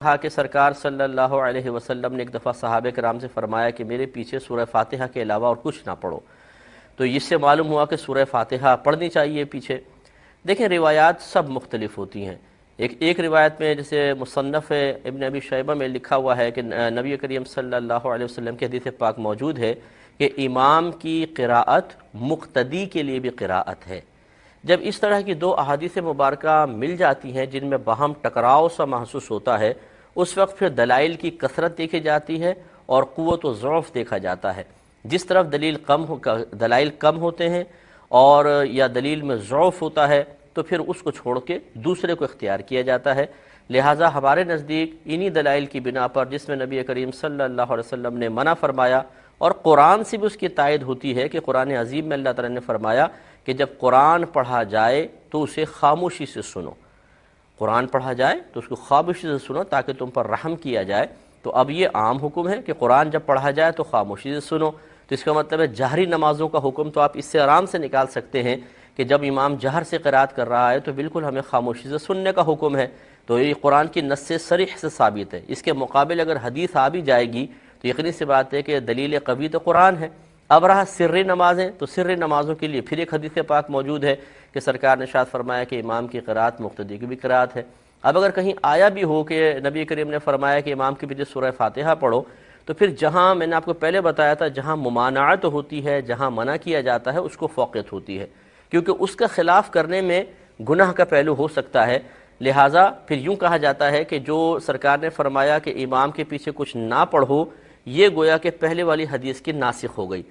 کہا کہ سرکار صلی اللہ علیہ وسلم نے ایک دفعہ صحابہ کرام سے فرمایا کہ میرے پیچھے سورہ فاتحہ کے علاوہ اور کچھ نہ پڑھو، تو اس سے معلوم ہوا کہ سورہ فاتحہ پڑھنی چاہیے پیچھے۔ دیکھیں روایات سب مختلف ہوتی ہیں۔ ایک روایت میں جیسے مصنف ابن ابی شیبہ میں لکھا ہوا ہے کہ نبی کریم صلی اللہ علیہ وسلم کی حدیث پاک موجود ہے کہ امام کی قراءت مقتدی کے لیے بھی قراءت ہے۔ جب اس طرح کی دو احادیث مبارکہ مل جاتی ہیں جن میں باہم ٹکراؤ سا محسوس ہوتا ہے، اس وقت پھر دلائل کی کثرت دیکھی جاتی ہے اور قوت و ضعف دیکھا جاتا ہے۔ جس طرف دلائل کم ہوتے ہیں اور یا دلیل میں ضعف ہوتا ہے تو پھر اس کو چھوڑ کے دوسرے کو اختیار کیا جاتا ہے۔ لہٰذا ہمارے نزدیک انہی دلائل کی بنا پر جس میں نبی کریم صلی اللہ علیہ وسلم نے منع فرمایا، اور قرآن سے بھی اس کی تائید ہوتی ہے کہ قرآن عظیم میں اللہ تعالیٰ نے فرمایا کہ جب قرآن پڑھا جائے تو اسے خاموشی سے سنو، قرآن پڑھا جائے تو اس کو خاموشی سے سنو تاکہ تم پر رحم کیا جائے۔ تو اب یہ عام حکم ہے کہ قرآن جب پڑھا جائے تو خاموشی سے سنو، تو اس کا مطلب ہے جہری نمازوں کا حکم تو آپ اس سے آرام سے نکال سکتے ہیں کہ جب امام جہر سے قرات کر رہا ہے تو بالکل ہمیں خاموشی سے سننے کا حکم ہے، تو یہ قرآن کی نص صریح سے ثابت ہے۔ اس کے مقابل اگر حدیث آ بھی جائے گی تو یقینی سی بات ہے کہ دلیل قوی تو قرآن ہے۔ اب رہا سری نمازیں، تو سری نمازوں کے لیے پھر ایک حدیث پاک موجود ہے کہ سرکار نے ارشاد فرمایا کہ امام کی قرات مقتدی کی بھی قرات ہے۔ اب اگر کہیں آیا بھی ہو کہ نبی کریم نے فرمایا کہ امام کے پیچھے سورہ فاتحہ پڑھو، تو پھر جہاں میں نے آپ کو پہلے بتایا تھا جہاں ممانعت ہوتی ہے، جہاں منع کیا جاتا ہے، اس کو فوقیت ہوتی ہے، کیونکہ اس کا خلاف کرنے میں گناہ کا پہلو ہو سکتا ہے۔ لہٰذا پھر یوں کہا جاتا ہے کہ جو سرکار نے فرمایا کہ امام کے پیچھے کچھ نہ پڑھو، یہ گویا کہ پہلے والی حدیث کی ناسخ ہو گئی۔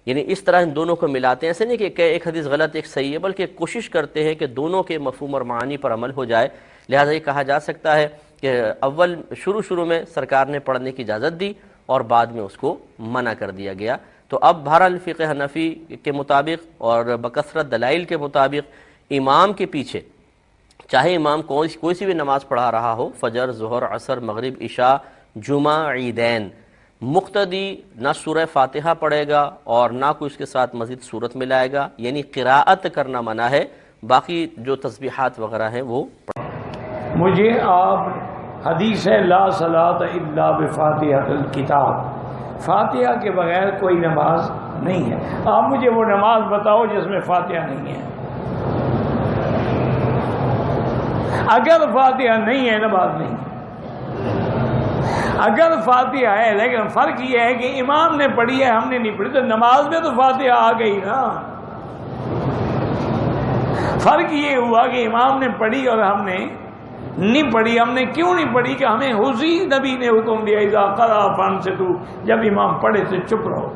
یعنی اس طرح ان دونوں کو ملاتے ہیں، ایسے نہیں کہ ایک حدیث غلط ایک صحیح ہے، بلکہ کوشش کرتے ہیں کہ دونوں کے مفہوم اور معانی پر عمل ہو جائے۔ لہٰذا یہ کہا جا سکتا ہے کہ اول شروع میں سرکار نے پڑھنے کی اجازت دی اور بعد میں اس کو منع کر دیا گیا۔ تو اب بہرحال فقہ حنفی کے مطابق اور بکثرت دلائل کے مطابق امام کے پیچھے چاہے امام کوئی سی بھی نماز پڑھا رہا ہو، فجر، ظہر، عصر، مغرب، عشاء، جمعہ، عیدین، مقتدی نہ سورہ فاتحہ پڑھے گا اور نہ کوئی اس کے ساتھ مزید سورت ملائے گا، یعنی قراءت کرنا منع ہے، باقی جو تسبیحات وغیرہ ہیں وہ مجھے آپ حدیث ہے لا صلاۃ الا بفاتحۃ الکتاب، فاتحہ کے بغیر کوئی نماز نہیں ہے۔ آپ مجھے وہ نماز بتاؤ جس میں فاتحہ نہیں ہے۔ اگر فاتحہ نہیں ہے نماز نہیں ہے، اگر فاتحہ ہے لیکن فرق یہ ہے کہ امام نے پڑھی ہے ہم نے نہیں پڑھی، تو نماز میں تو فاتحہ آ گئی نا۔ فرق یہ ہوا کہ امام نے پڑھی اور ہم نے نہیں پڑھی۔ ہم نے کیوں نہیں پڑھی کہ ہمیں اسی نبی نے حکم دیا اذا قرأ فانصتوا، جب امام پڑھے تو چپ رہو۔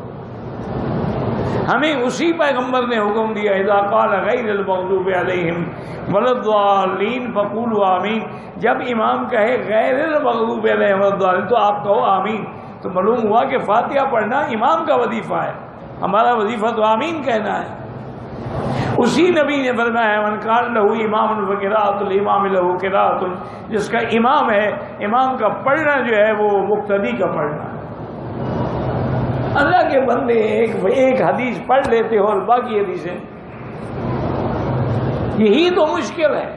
ہمیں اسی پیغمبر نے حکم دیا اذا قال غیر المغضوب علیہم ولا الضالین فقولوا آمین، جب امام کہے غیر المغضوب علیہم ولا الضالین تو آپ کہو آمین۔ تو معلوم ہوا کہ فاتحہ پڑھنا امام کا وظیفہ ہے، ہمارا وظیفہ تو آمین کہنا ہے۔ اسی نبی نے فرمایا من کان لہ امام فقراءۃ الامام لہ قراءۃ، جس کا امام ہے امام کا پڑھنا جو ہے وہ مقتدی کا پڑھنا ہے۔ اللہ کے بندے ایک حدیث پڑھ لیتے ہو اور باقی حدیثیں، یہی تو مشکل ہے۔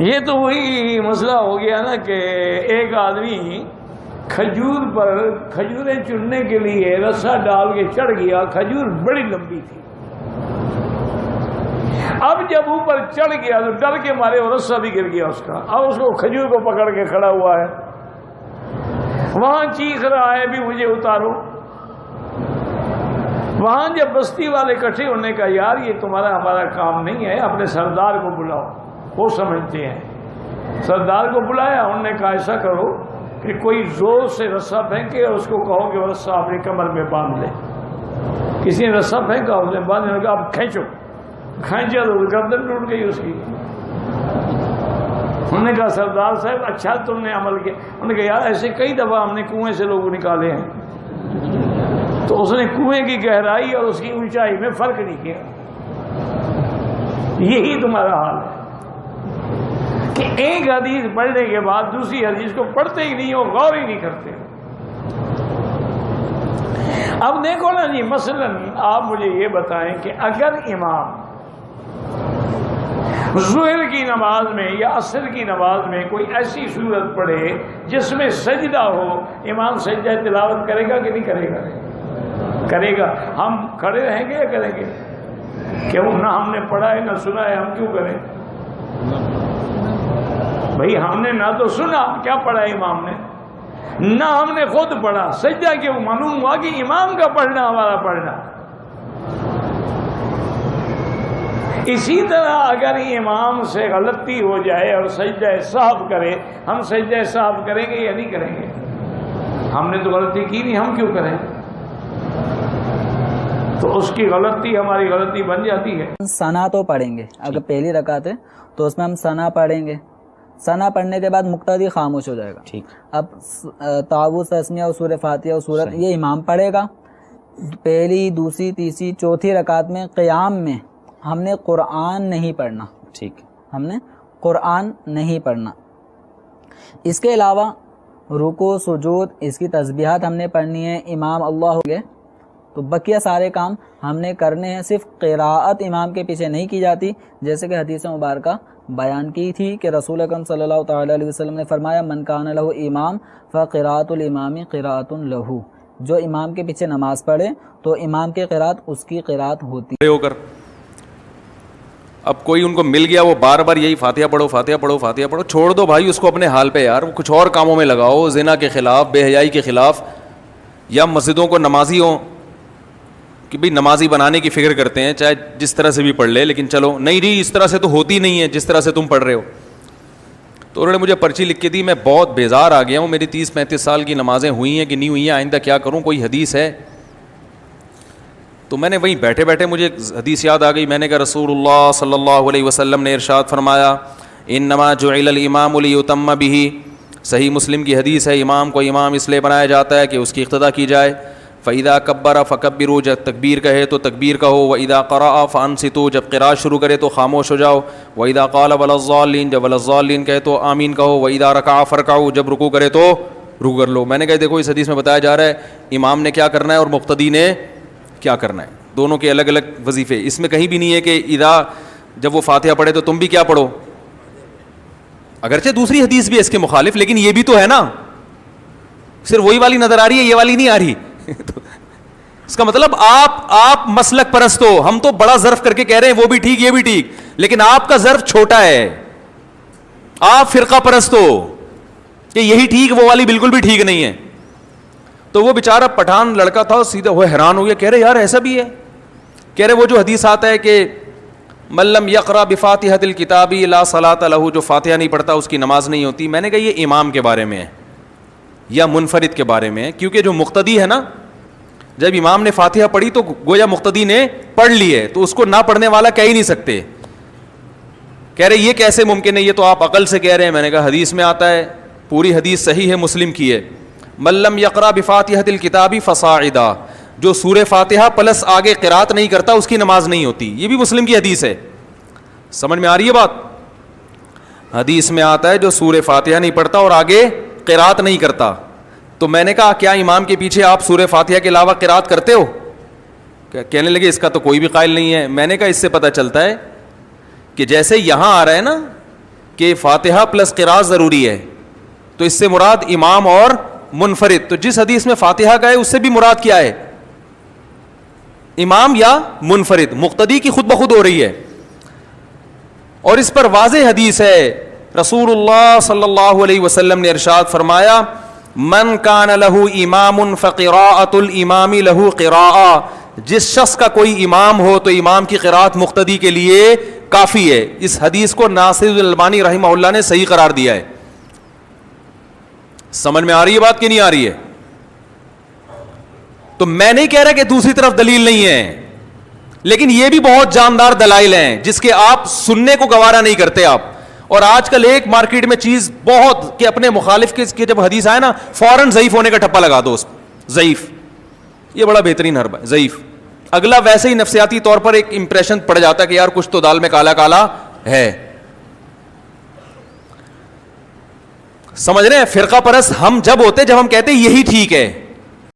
یہ تو وہی مسئلہ ہو گیا نا کہ ایک آدمی کھجور پر کھجوریں چننے کے لیے رسا ڈال کے چڑھ گیا، کھجور بڑی لمبی تھی۔ اب جب اوپر چڑھ گیا تو ڈر کے مارے وہ رسا بھی گر گیا اس کا، اب اس کو کھجور کو پکڑ کے کھڑا ہوا ہے، وہاں چیخ رہا ہے بھی مجھے اتارو۔ وہاں جب بستی والے اکٹھے ہونے کا یار یہ تمہارا ہمارا کام نہیں ہے، اپنے سردار کو بلاؤ، وہ سمجھتے ہیں۔ سردار کو بلایا، انہوں نے کہا ایسا کرو کہ کوئی زور سے رسا پھینکے اور اس کو کہو کہ وہ رسا اپنی کمر میں باندھ لے۔ کسی نے رسا پھینکا، اس نے باندھنے لگا، اب کھینچو، کھینچا تو گردن ٹوٹ گئی اس کی۔ انہوں نے کہا سردار صاحب اچھا تم نے عمل کیا۔ انہوں نے کہا یار ایسے کئی دفعہ ہم نے کنویں سے لوگ نکالے ہیں۔ تو اس نے کنویں کی گہرائی اور اس کی اونچائی میں فرق نہیں کیا۔ یہی تمہارا حال ہے کہ ایک حدیث پڑھنے کے بعد دوسری حدیث کو پڑھتے ہی نہیں ہو، غور ہی نہیں کرتے۔ اب دیکھو نا جی، مثلا آپ مجھے یہ بتائیں کہ اگر امام ظہر کی نماز میں یا عصر کی نماز میں کوئی ایسی صورت پڑھے جس میں سجدہ ہو، امام سجدہ تلاوت کرے گا کہ نہیں کرے گا؟ کرے گا۔ ہم کھڑے رہیں گے یا کریں گے؟ کیوں؟ نہ ہم نے پڑھا ہے نہ سنا ہے، ہم کیوں کریں؟ بھئی ہم نے نہ تو سنا کیا پڑھا ہے امام نے، نہ ہم نے خود پڑھا، سجدہ کیوں؟ معلوم ہوا کہ امام کا پڑھنا ہمارا پڑھنا۔ اسی طرح اگر امام سے غلطی ہو جائے اور سجدہ سہو کرے، ہم سجدہ سہو کریں گے یا نہیں کریں گے؟ ہم نے تو غلطی کی نہیں، ہم کیوں کریں؟ تو اس کی غلطی ہماری غلطی بن جاتی ہے۔ ثنا تو پڑھیں گے، اگر پہلی رکعت ہے تو اس میں ہم ثنا پڑھیں گے، ثنا پڑھنے کے بعد مقتدی خاموش ہو جائے گا۔ ٹھیک۔ اب تعوذ تسمیہ اور سورہ فاتحہ اور سورت یہ امام پڑھے گا۔ پہلی، دوسری، تیسری، چوتھی رکعت میں قیام میں ہم نے قرآن نہیں پڑھنا، ٹھیک، ہم نے قرآن نہیں پڑھنا۔ اس کے علاوہ رکوع، سجود، اس کی تسبیحات ہم نے پڑھنی ہے۔ امام اللہ ہو گئے تو بقیہ سارے کام ہم نے کرنے ہیں، صرف قراءت امام کے پیچھے نہیں کی جاتی، جیسے کہ حدیث مبارکہ بیان کی تھی کہ رسول اکرم صلی اللہ تعالیٰ علیہ وسلم نے فرمایا من کان لہ امام فقراءۃ الامام قراءۃ لہ، جو امام کے پیچھے نماز پڑھے تو امام کی قراءت اس کی قراءت ہوتی ہو کر اب کوئی ان کو مل گیا وہ بار بار یہی فاتحہ پڑھو فاتحہ پڑھو فاتحہ پڑھو، چھوڑ دو بھائی اس کو اپنے حال پہ یار، وہ کچھ اور کاموں میں لگاؤ، زنا کے خلاف، بے حیائی کے خلاف، یا مسجدوں کو نمازی ہوں کہ بھئی نمازی بنانے کی فکر کرتے ہیں، چاہے جس طرح سے بھی پڑھ لے، لیکن چلو نہیں جی اس طرح سے تو ہوتی نہیں ہے جس طرح سے تم پڑھ رہے ہو۔ تو انہوں نے مجھے پرچی لکھ کے دی، میں بہت بیزار آ گیا ہوں، میری 30-35 سال کی نمازیں ہوئی ہیں کہ نہیں ہوئی ہیں، آئندہ کیا کروں، کوئی حدیث ہے؟ تو میں نے وہیں بیٹھے بیٹھے مجھے حدیث یاد آ گئی، میں نے کہا رسول اللہ صلی اللہ علیہ وسلم نے ارشاد فرمایا انما جعل الامام لیتم بہ، صحیح مسلم کی حدیث ہے، امام کو امام اس لیے بنایا جاتا ہے کہ اس کی اقتدا کی جائے۔ فَإِذَا كَبَّرَ فَكَبِّرُوا، جب تکبیر کہے تو تکبیر کہو، وَإِذَا قَرَأَ فَأَنصِتُوا، جب قراءت شروع کرے تو خاموش ہو جاؤ، وَإِذَا قَالَ وَلَا الضَّالِّينَ، جب وَلَا الضَّالِّينَ کہے تو آمین کہو، وَإِذَا رَكَعَ فَارْكَعُوا، جب رکوع کرے تو رکوع کر لو۔ میں نے کہا دیکھو اس حدیث میں بتایا جا رہا ہے امام نے کیا کرنا ہے اور مقتدی نے کیا کرنا ہے، دونوں کے الگ الگ وظیفے۔ اس میں کہیں بھی نہیں ہے کہ اذا جب وہ فاتحہ پڑھے تو تم بھی کیا پڑھو، اگرچہ دوسری حدیث بھی ہے اس کے مخالف، لیکن یہ بھی تو ہے نا، صرف وہی والی نظر آ رہی ہے، یہ والی نہیں آ رہی۔ اس کا مطلب آپ مسلک پرست ہو، ہم تو بڑا ظرف کر کے کہہ رہے ہیں وہ بھی ٹھیک یہ بھی ٹھیک، لیکن آپ کا ظرف چھوٹا ہے، آپ فرقہ پرست ہو کہ یہی ٹھیک وہ والی بالکل بھی ٹھیک نہیں ہے۔ تو وہ بیچارہ پٹھان لڑکا تھا، سیدھا وہ حیران ہو گیا، کہہ رہے یار ایسا بھی ہے، کہہ رہے وہ جو حدیث آتا ہے کہ من لم یقرأ بفاتحۃ الکتاب لا صلاۃ لہ، جو فاتحہ نہیں پڑھتا اس کی نماز نہیں ہوتی۔ میں نے کہا یہ امام کے بارے میں ہے یا منفرد کے بارے میں ہے، کیونکہ جو مقتدی ہے نا، جب امام نے فاتحہ پڑھی تو گویا مقتدی نے پڑھ لی ہے، تو اس کو نہ پڑھنے والا کہہ ہی نہیں سکتے۔ کہہ رہے یہ کیسے ممکن ہے، یہ تو آپ عقل سے کہہ رہے ہیں۔ میں نے کہا حدیث میں آتا ہے، پوری حدیث صحیح ہے، مسلم کی ہے، من لم یقرأ بفاتحۃ الکتاب فصاعدا، جو سورہ فاتحہ پلس آگے قرات نہیں کرتا اس کی نماز نہیں ہوتی۔ یہ بھی مسلم کی حدیث ہے، سمجھ میں آ رہی ہے بات؟ حدیث میں آتا ہے جو سورہ فاتحہ نہیں پڑھتا اور آگے قرات نہیں کرتا۔ تو میں نے کہا کیا امام کے پیچھے آپ سورہ فاتحہ کے علاوہ قرات کرتے ہو؟ کہنے لگے اس کا تو کوئی بھی قائل نہیں ہے۔ میں نے کہا اس سے پتہ چلتا ہے کہ جیسے یہاں آ رہا ہے نا کہ فاتحہ پلس قرات ضروری ہے، تو اس سے مراد امام اور منفرد، تو جس حدیث میں فاتحہ کا ہے اس سے بھی مراد کیا ہے، امام یا منفرد، مقتدی کی خود بخود ہو رہی ہے۔ اور اس پر واضح حدیث ہے، رسول اللہ صلی اللہ علیہ وسلم نے ارشاد فرمایا من کان لہ امام فقراءۃ الامام لہ قراءہ، جس شخص کا کوئی امام ہو تو امام کی قراءت مقتدی کے لیے کافی ہے۔ اس حدیث کو ناصر الالبانی رحمہ اللہ نے صحیح قرار دیا ہے۔ سمجھ میں آ رہی ہے بات کہ نہیں آ رہی ہے؟ تو میں نہیں کہہ رہا کہ دوسری طرف دلیل نہیں ہے، لیکن یہ بھی بہت جاندار دلائل ہیں جس کے آپ سننے کو گوارا نہیں کرتے آپ۔ اور آج کل ایک مارکیٹ میں چیز بہت کہ اپنے مخالف کے جب حدیث آئے نا فوراً ضعیف ہونے کا ٹھپا لگا دو، ضعیف، یہ بڑا بہترین حربہ ہے، ضعیف۔ اگلا ویسے ہی نفسیاتی طور پر ایک امپریشن پڑ جاتا ہے کہ یار کچھ تو دال میں کالا کالا ہے۔ سمجھ رہے ہیں؟ فرقہ پرست ہم جب ہوتے جب ہم کہتے یہی ٹھیک ہے،